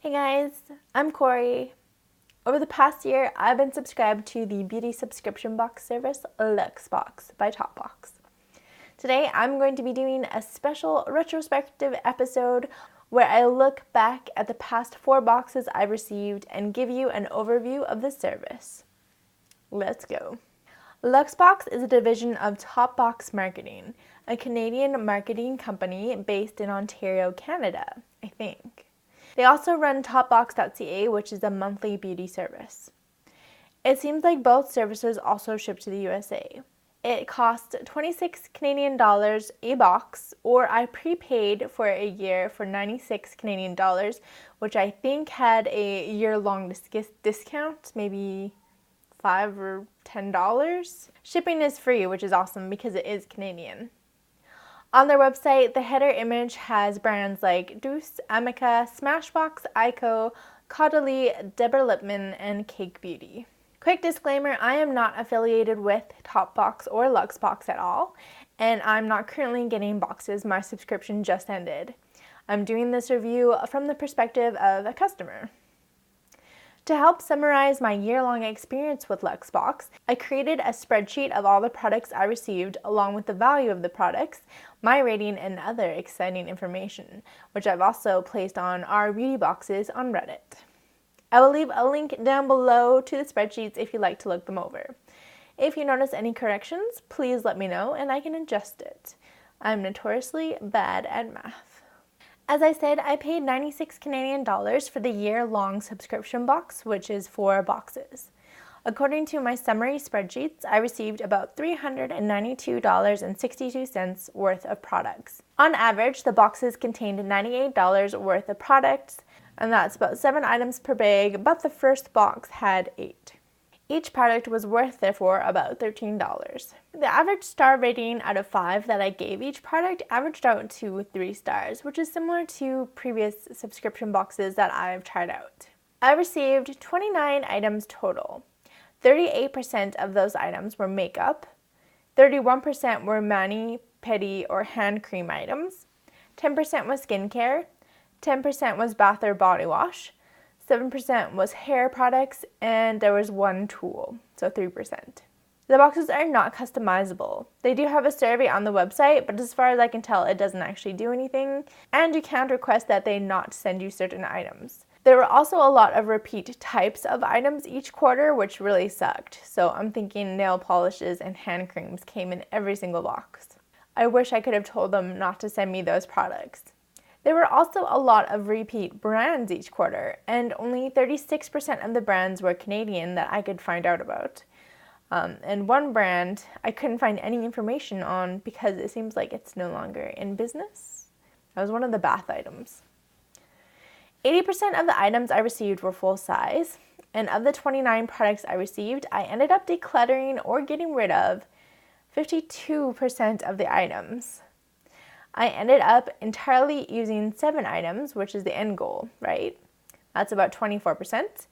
Hey guys, I'm Corrie. Over the past year, I've been subscribed to the beauty subscription box service Luxebox by Topbox. Today, I'm going to be doing a special retrospective episode where I look back at the past 4 boxes I've received and give you an overview of the service. Let's go. Luxebox is a division of Topbox Marketing, a Canadian marketing company based in Ontario, Canada, I think. They also run topbox.ca, which is a monthly beauty service. It seems like both services also ship to the USA. It costs 26 Canadian dollars a box, or I prepaid for a year for 96 Canadian dollars, which I think had a year-long discount, maybe $5 or $10. Shipping is free, which is awesome because it is Canadian. On their website, the header image has brands like Douce, Amica, Smashbox, Ico, Caudalie, Deborah Lippmann, and Cake Beauty. Quick disclaimer, I am not affiliated with Topbox or Luxebox at all, and I'm not currently getting boxes. My subscription just ended. I'm doing this review from the perspective of a customer. To help summarize my year-long experience with Luxebox, I created a spreadsheet of all the products I received along with the value of the products, my rating, and other exciting information, which I've also placed on our beauty boxes on Reddit. I will leave a link down below to the spreadsheets if you'd like to look them over. If you notice any corrections, please let me know and I can adjust it. I'm notoriously bad at math. As I said, I paid 96 Canadian dollars for the year-long subscription box, which is 4 boxes. According to my summary spreadsheets, I received about $392.62 worth of products. On average, the boxes contained $98 worth of products, and that's about 7 items per bag, but the first box had 8. Each product was worth, therefore, about $13. The average star rating out of 5 that I gave each product averaged out to 3 stars, which is similar to previous subscription boxes that I've tried out. I received 29 items total. 38% of those items were makeup, 31% were mani, pedi, or hand cream items, 10% was skincare, 10% was bath or body wash, 7% was hair products, and there was 1 tool, so 3%. The boxes are not customizable. They do have a survey on the website, but as far as I can tell, it doesn't actually do anything, and you can't request that they not send you certain items. There were also a lot of repeat types of items each quarter, which really sucked, so I'm thinking nail polishes and hand creams came in every single box. I wish I could have told them not to send me those products. There were also a lot of repeat brands each quarter, and only 36% of the brands were Canadian that I could find out about. And one brand I couldn't find any information on because it seems like it's no longer in business. That was one of the bath items. 80% of the items I received were full size, and of the 29 products I received, I ended up decluttering or getting rid of 52% of the items. I ended up entirely using 7 items, which is the end goal, right? That's about 24%.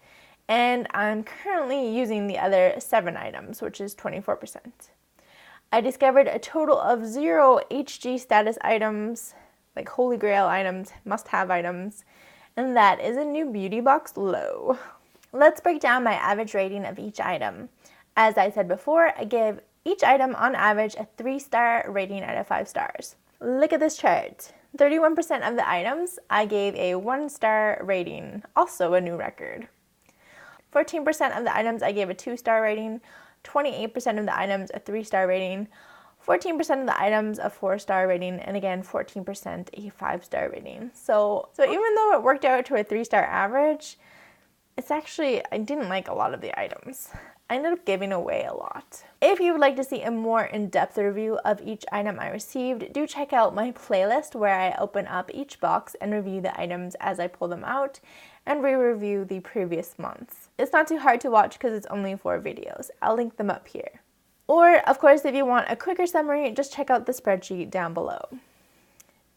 And I'm currently using the other 7 items, which is 24%. I discovered a total of 0 HG status items, like holy grail items, must-have items, and that is a new beauty box low. Let's break down my average rating of each item. As I said before, I give each item on average a 3-star rating out of 5 stars. Look at this chart. 31% of the items I gave a 1-star rating, also a new record. 14% of the items I gave a 2-star rating, 28% of the items a 3-star rating, 14% of the items a 4-star rating, and again 14% a 5-star rating. So even though it worked out to a 3-star average, I didn't like a lot of the items. I ended up giving away a lot. If you would like to see a more in-depth review of each item I received, do check out my playlist where I open up each box and review the items as I pull them out and re-review the previous months. It's not too hard to watch because it's only 4 videos. I'll link them up here. Or, of course, if you want a quicker summary, just check out the spreadsheet down below.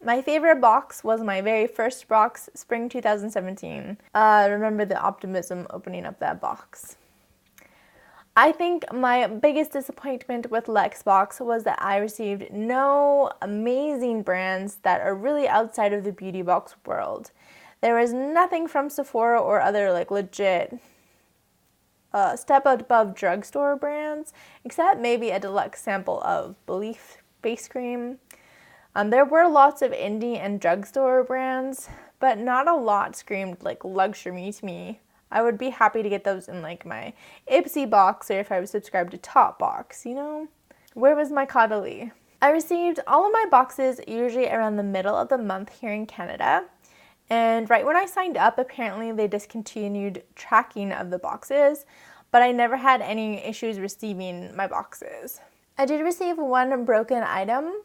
My favorite box was my very first box, spring 2017. Remember the optimism opening up that box. I think my biggest disappointment with Luxebox was that I received no amazing brands that are really outside of the beauty box world. There was nothing from Sephora or other like legit step above drugstore brands, except maybe a deluxe sample of Belief face cream. There were lots of indie and drugstore brands, but not a lot screamed like luxury to me. I would be happy to get those in like my Ipsy box, or if I was subscribed to Topbox, you know? Where was my Caudalie? I received all of my boxes usually around the middle of the month here in Canada. And right when I signed up, apparently they discontinued tracking of the boxes, but I never had any issues receiving my boxes. I did receive one broken item.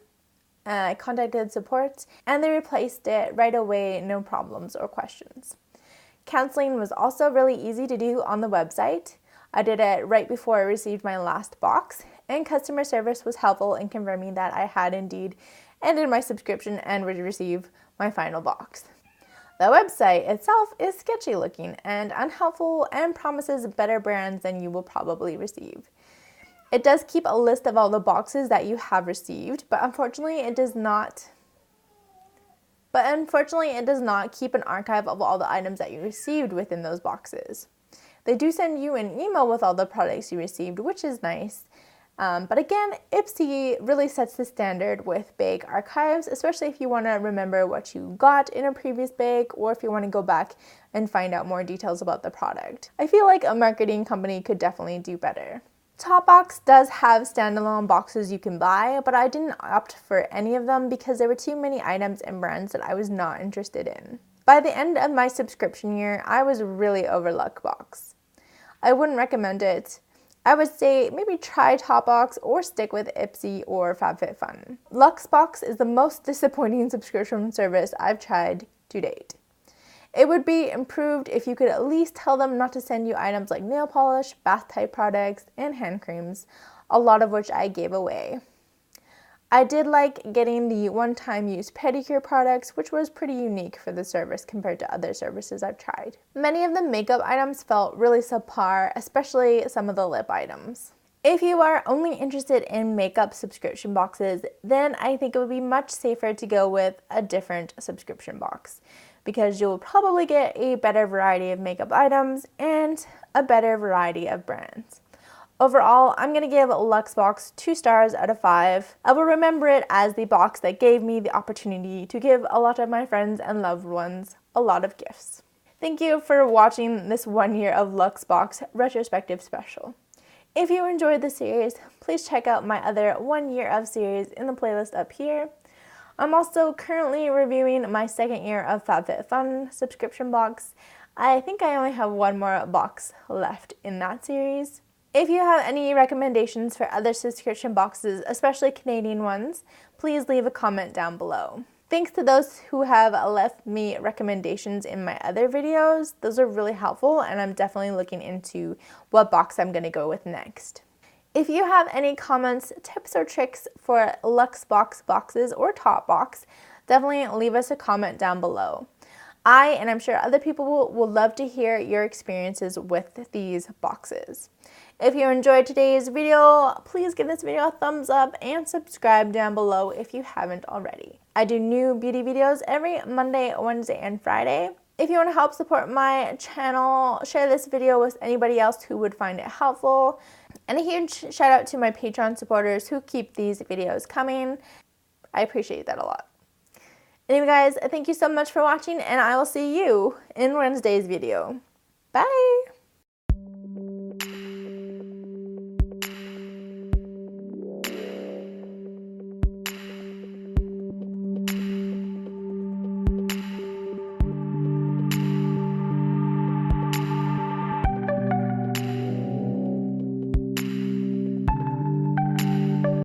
I contacted support and they replaced it right away, no problems or questions. Canceling was also really easy to do on the website. I did it right before I received my last box, and customer service was helpful in confirming that I had indeed ended my subscription and would receive my final box. The website itself is sketchy looking and unhelpful and promises better brands than you will probably receive. It does keep a list of all the boxes that you have received, but unfortunately it does not keep an archive of all the items that you received within those boxes. They do send you an email with all the products you received, which is nice. But again, Ipsy really sets the standard with bag archives, especially if you want to remember what you got in a previous bag, or if you want to go back and find out more details about the product. I feel like a marketing company could definitely do better. Topbox does have standalone boxes you can buy, but I didn't opt for any of them because there were too many items and brands that I was not interested in. By the end of my subscription year, I was really over Luxebox. I wouldn't recommend it. I would say maybe try Topbox or stick with Ipsy or FabFitFun. Luxebox is the most disappointing subscription service I've tried to date. It would be improved if you could at least tell them not to send you items like nail polish, bath type products, and hand creams, a lot of which I gave away. I did like getting the one-time use pedicure products, which was pretty unique for the service compared to other services I've tried. Many of the makeup items felt really subpar, especially some of the lip items. If you are only interested in makeup subscription boxes, then I think it would be much safer to go with a different subscription box, because you'll probably get a better variety of makeup items and a better variety of brands. Overall, I'm going to give Luxebox 2 stars out of 5. I will remember it as the box that gave me the opportunity to give a lot of my friends and loved ones a lot of gifts. Thank you for watching this 1 year of Luxebox retrospective special. If you enjoyed the series, please check out my other 1 year of series in the playlist up here. I'm also currently reviewing my 2nd year of FabFitFun subscription box. I think I only have one more box left in that series. If you have any recommendations for other subscription boxes, especially Canadian ones, please leave a comment down below. Thanks to those who have left me recommendations in my other videos. Those are really helpful, and I'm definitely looking into what box I'm going to go with next. If you have any comments, tips, or tricks for Luxebox boxes or Topbox, definitely leave us a comment down below. And I'm sure other people will love to hear your experiences with these boxes. If you enjoyed today's video, please give this video a thumbs up and subscribe down below if you haven't already. I do new beauty videos every Monday, Wednesday, and Friday. If you want to help support my channel, share this video with anybody else who would find it helpful. And a huge shout out to my Patreon supporters who keep these videos coming. I appreciate that a lot. Anyway guys, thank you so much for watching, and I will see you in Wednesday's video. Bye!